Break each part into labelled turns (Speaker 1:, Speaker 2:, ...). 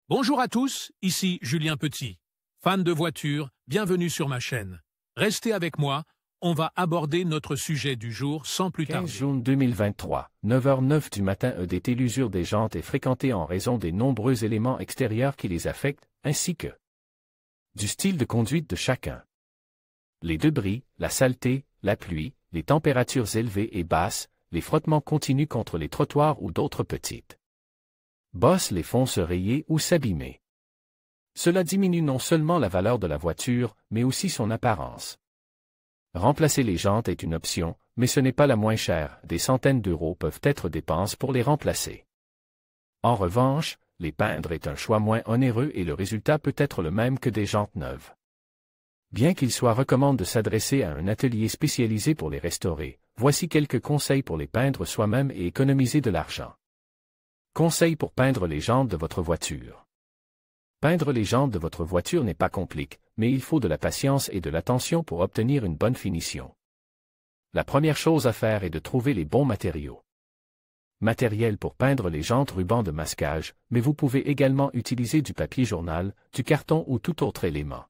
Speaker 1: Bonjour à tous, ici Julien Petit. Fan de voitures, bienvenue sur ma chaîne. Restez avec moi, on va aborder notre sujet du jour sans plus
Speaker 2: 15
Speaker 1: tarder.
Speaker 2: juin 2023, 9h09 du matin, EDT. L'usure des jantes est fréquentée en raison des nombreux éléments extérieurs qui les affectent, ainsi que du style de conduite de chacun. Les débris, la saleté, la pluie, les températures élevées et basses, les frottements continus contre les trottoirs ou d'autres petites bosses les font se rayer ou s'abîmer. Cela diminue non seulement la valeur de la voiture, mais aussi son apparence. Remplacer les jantes est une option, mais ce n'est pas la moins chère, des centaines d'euros peuvent être dépensés pour les remplacer. En revanche, les peindre est un choix moins onéreux et le résultat peut être le même que des jantes neuves. Bien qu'il soit recommandé de s'adresser à un atelier spécialisé pour les restaurer, voici quelques conseils pour les peindre soi-même et économiser de l'argent. Conseils pour peindre les jantes de votre voiture. Peindre les jantes de votre voiture n'est pas compliqué, mais il faut de la patience et de l'attention pour obtenir une bonne finition. La première chose à faire est de trouver les bons matériaux. Matériel pour peindre les jantes: ruban de masquage, mais vous pouvez également utiliser du papier journal, du carton ou tout autre élément.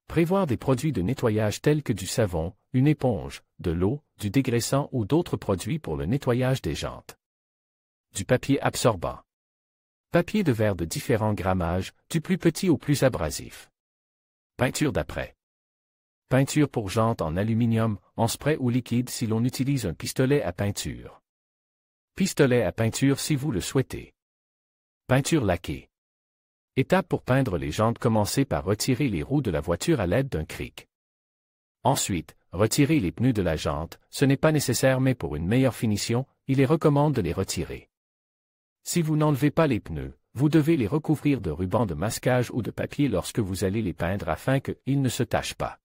Speaker 2: Prévoir des produits de nettoyage tels que du savon, une éponge, de l'eau, du dégraissant ou d'autres produits pour le nettoyage des jantes. Du papier absorbant. Papier de verre de différents grammages, du plus petit au plus abrasif. Peinture d'après. Peinture pour jantes en aluminium, en spray ou liquide si l'on utilise un pistolet à peinture. Pistolet à peinture si vous le souhaitez. Peinture laquée. Étape pour peindre les jantes: commencez par retirer les roues de la voiture à l'aide d'un cric. Ensuite, retirez les pneus de la jante, ce n'est pas nécessaire mais pour une meilleure finition, il est recommandé de les retirer. Si vous n'enlevez pas les pneus, vous devez les recouvrir de ruban de masquage ou de papier lorsque vous allez les peindre afin qu'ils ne se tachent pas.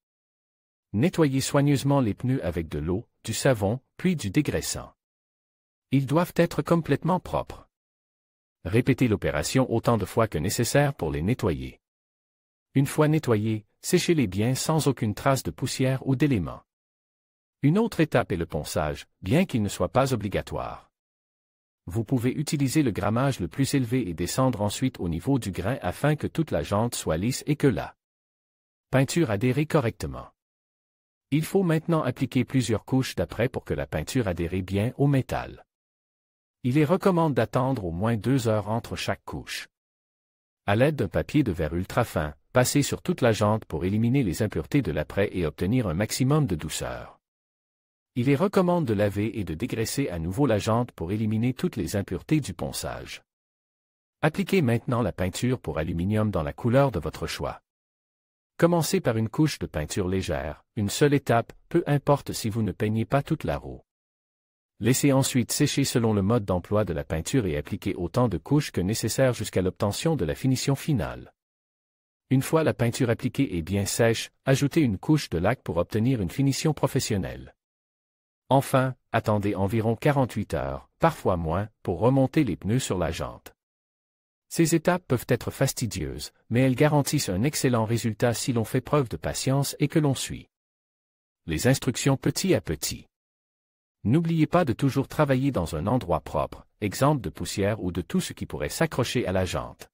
Speaker 2: Nettoyez soigneusement les pneus avec de l'eau, du savon, puis du dégraissant. Ils doivent être complètement propres. Répétez l'opération autant de fois que nécessaire pour les nettoyer. Une fois nettoyés, séchez-les bien sans aucune trace de poussière ou d'éléments. Une autre étape est le ponçage, bien qu'il ne soit pas obligatoire. Vous pouvez utiliser le grammage le plus élevé et descendre ensuite au niveau du grain afin que toute la jante soit lisse et que la peinture adhère correctement. Il faut maintenant appliquer plusieurs couches d'après pour que la peinture adhère bien au métal. Il est recommandé d'attendre au moins 2 heures entre chaque couche. À l'aide d'un papier de verre ultra fin, passez sur toute la jante pour éliminer les impuretés de l'après et obtenir un maximum de douceur. Il est recommandé de laver et de dégraisser à nouveau la jante pour éliminer toutes les impuretés du ponçage. Appliquez maintenant la peinture pour aluminium dans la couleur de votre choix. Commencez par une couche de peinture légère, une seule étape, peu importe si vous ne peignez pas toute la roue. Laissez ensuite sécher selon le mode d'emploi de la peinture et appliquez autant de couches que nécessaire jusqu'à l'obtention de la finition finale. Une fois la peinture appliquée et bien sèche, ajoutez une couche de laque pour obtenir une finition professionnelle. Enfin, attendez environ 48 heures, parfois moins, pour remonter les pneus sur la jante. Ces étapes peuvent être fastidieuses, mais elles garantissent un excellent résultat si l'on fait preuve de patience et que l'on suit les instructions petit à petit. N'oubliez pas de toujours travailler dans un endroit propre, exempt de poussière ou de tout ce qui pourrait s'accrocher à la jante.